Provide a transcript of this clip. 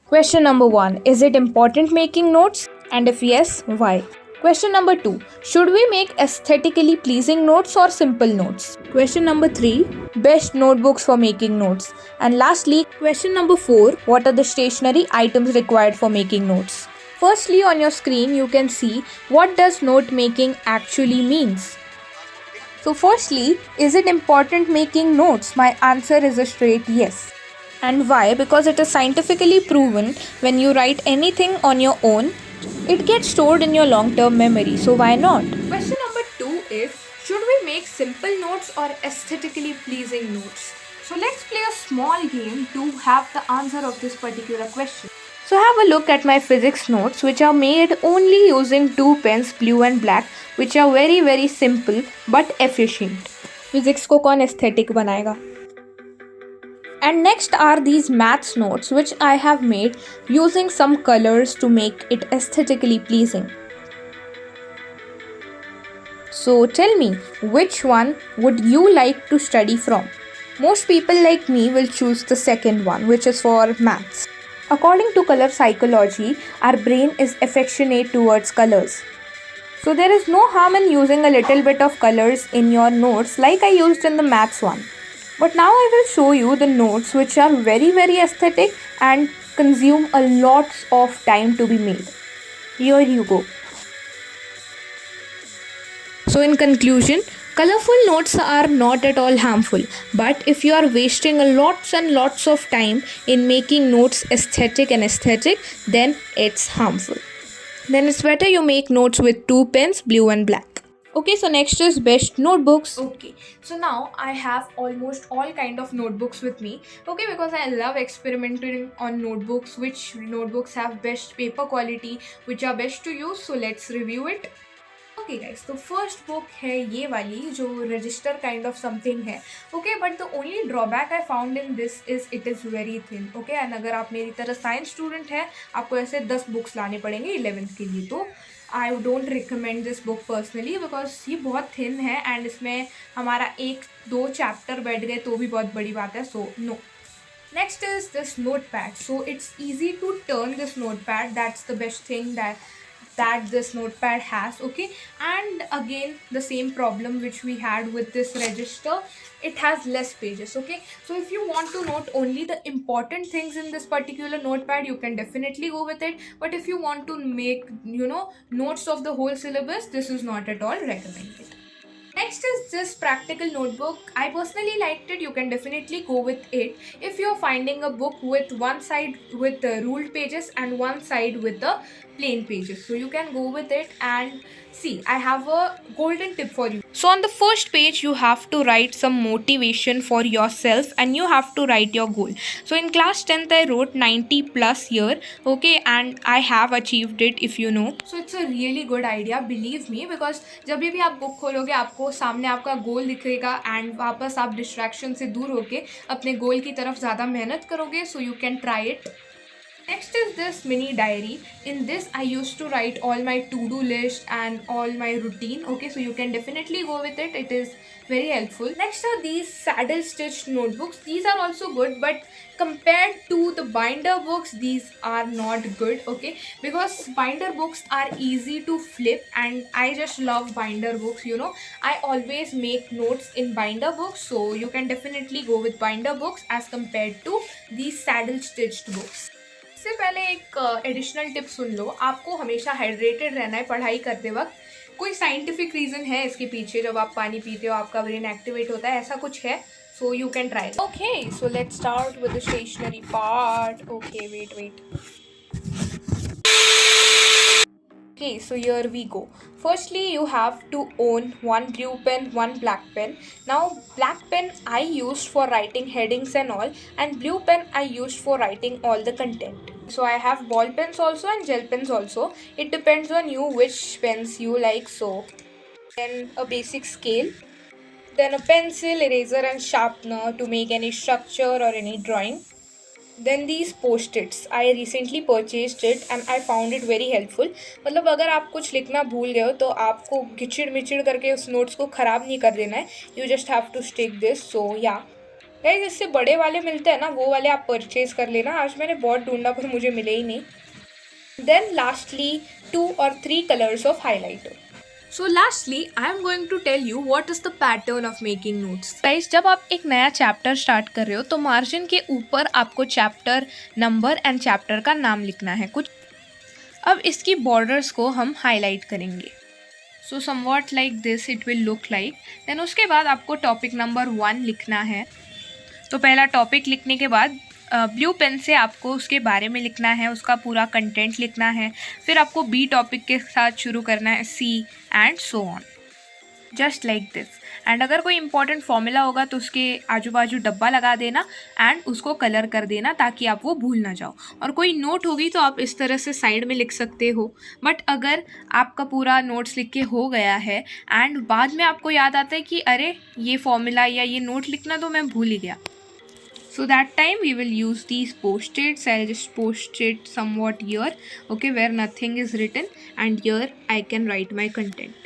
Question number 1. Is it important making notes? And if yes, why? Question number 2. Should we make aesthetically pleasing notes or simple notes? Question number 3. Best notebooks for making notes. And lastly, question number 4. What are the stationery items required for making notes? Firstly, on your screen, you can see what does note making actually means. So firstly, is it important making notes? My answer is a straight yes. And why? Because it is scientifically proven when you write anything on your own, it gets stored in your long term memory. So why not? Question number 2 is, should we make simple notes or aesthetically pleasing notes? So let's play a small game to have the answer of this particular question. So have a look at my physics notes, which are made only using two pens, blue and black, which are very simple but efficient. Physics को कौन aesthetic बनाएगा? And next are these maths notes, which I have made using some colors to make it aesthetically pleasing. So tell me, which one would you like to study from? Most people like me will choose the second one, which is for maths. According to color psychology, our brain is affectionate towards colors. So there is no harm in using a little bit of colors in your notes like I used in the maths one. But now I will show you the notes which are very aesthetic and consume a lot of time to be made. Here you go. So in conclusion, colorful notes are not at all harmful, but if you are wasting lots and lots of time in making notes aesthetic, then it's harmful. Then it's better you make notes with two pens, blue and black. Okay, so next is best notebooks. Okay, so now I have almost all kind of notebooks with me. Okay, because I love experimenting on notebooks, which notebooks have best paper quality, which are best to use. So let's review it. Okay guys, तो first book है ये वाली जो register kind of something है. Okay, but the only drawback I found in this is it is very thin. Okay, and अगर आप मेरी तरह साइंस स्टूडेंट है, आपको ऐसे 10 बुक्स लाने पड़ेंगे 11th के लिए. तो I don't recommend this book personally because ये बहुत थिन है एंड इसमें हमारा 1-2 चैप्टर बैठ गए तो भी बहुत बड़ी बात है. So no. Next is this notepad. So it's easy to turn this notepad. That's the best thing that this notepad has. Okay, and again the same problem which we had with this register, it has less pages. Okay, so if you want to note only the important things in this particular notepad, you can definitely go with it. But if you want to make notes of the whole syllabus, this is not at all recommended. Next is this practical notebook. I personally liked it. You can definitely go with it if you're finding a book with one side with the ruled pages and one side with the plain pages. So you can go with it. And see, I have a golden tip for you. So on the first page, you have to write some motivation for yourself and you have to write your goal. So in class 10th, I wrote 90 plus year. Okay, and I have achieved it, if you know. So it's a really good idea, believe me, because जब भी आप book खोलोगे आपको सामने आपका गोल दिखेगा and वापस आप डिस्ट्रैक्शन से दूर होके अपने गोल की तरफ ज़्यादा मेहनत करोगे. सो you can try it. Next is this mini diary. In this I used to write all my to-do list and all my routine. Okay, so you can definitely go with it. It is very helpful. Next are these saddle stitched notebooks. These are also good, but compared to the binder books, these are not good. Okay, because binder books are easy to flip and I just love binder books. I always make notes in binder books, so you can definitely go with binder books as compared to these saddle stitched books. इससे पहले एक additional tip सुन लो. आपको हमेशा hydrated रहना है पढ़ाई करते वक्त. कोई साइंटिफिक रीज़न है इसके पीछे. जब आप पानी पीते हो आपका ब्रेन एक्टिवेट होता है, ऐसा कुछ है. So you can try. Okay, so let's start with the stationery part. Okay, wait. Okay, so here we go. Firstly, you have to own one blue pen, one black pen. Now, black pen I used for writing headings and all, and blue pen I used for writing all the content. So I have ball pens also and gel pens also. It depends on you which pens you like. So then a basic scale, then a pencil, eraser and sharpener to make any structure or any drawing. Then these post-its, I recently purchased it and I found it very helpful. मतलब अगर आप कुछ लिखना भूल गए हो तो आपको घिचड़ मिचड़ करके उस नोट्स को ख़राब नहीं कर देना है. You just have to stick this. So yeah. Guys इससे बड़े वाले मिलते हैं ना, वो वाले आप परचेज कर लेना। आज मैंने बहुत ढूंढा पर मुझे मिले ही नहीं। Then lastly 2 or 3 colours of highlighter. So lastly, I am going to tell you what is the pattern of making notes. Guys, जब आप एक नया चैप्टर स्टार्ट कर रहे हो तो मार्जिन के ऊपर आपको चैप्टर नंबर एंड चैप्टर का नाम लिखना है कुछ। अब इसकी बॉर्डर्स को हम हाईलाइट करेंगे। So somewhat like this it will look like. Then उसके बाद आपको टॉपिक नंबर 1 लिखना है। तो पहला टॉपिक लिखने के बाद ब्लू पेन से आपको उसके बारे में लिखना है, उसका पूरा कंटेंट लिखना है। फिर आपको बी टॉपिक के साथ शुरू करना है, C and so on, just like this. And अगर कोई इंपॉर्टेंट फॉर्मूला होगा तो उसके आजू बाजू डब्बा लगा देना एंड उसको कलर कर देना ताकि आप वो भूल ना जाओ। और कोई नोट होगी तो आप इस तरह से साइड में लिख सकते हो। बट अगर आपका पूरा नोट्स लिख के हो गया है एंड बाद में आपको याद आता है कि अरे ये फॉर्मूला या ये नोट लिखना तो मैं भूल ही गया, so that time we will use these post-its. I'll just post it somewhat here, okay, where nothing is written, and here I can write my content.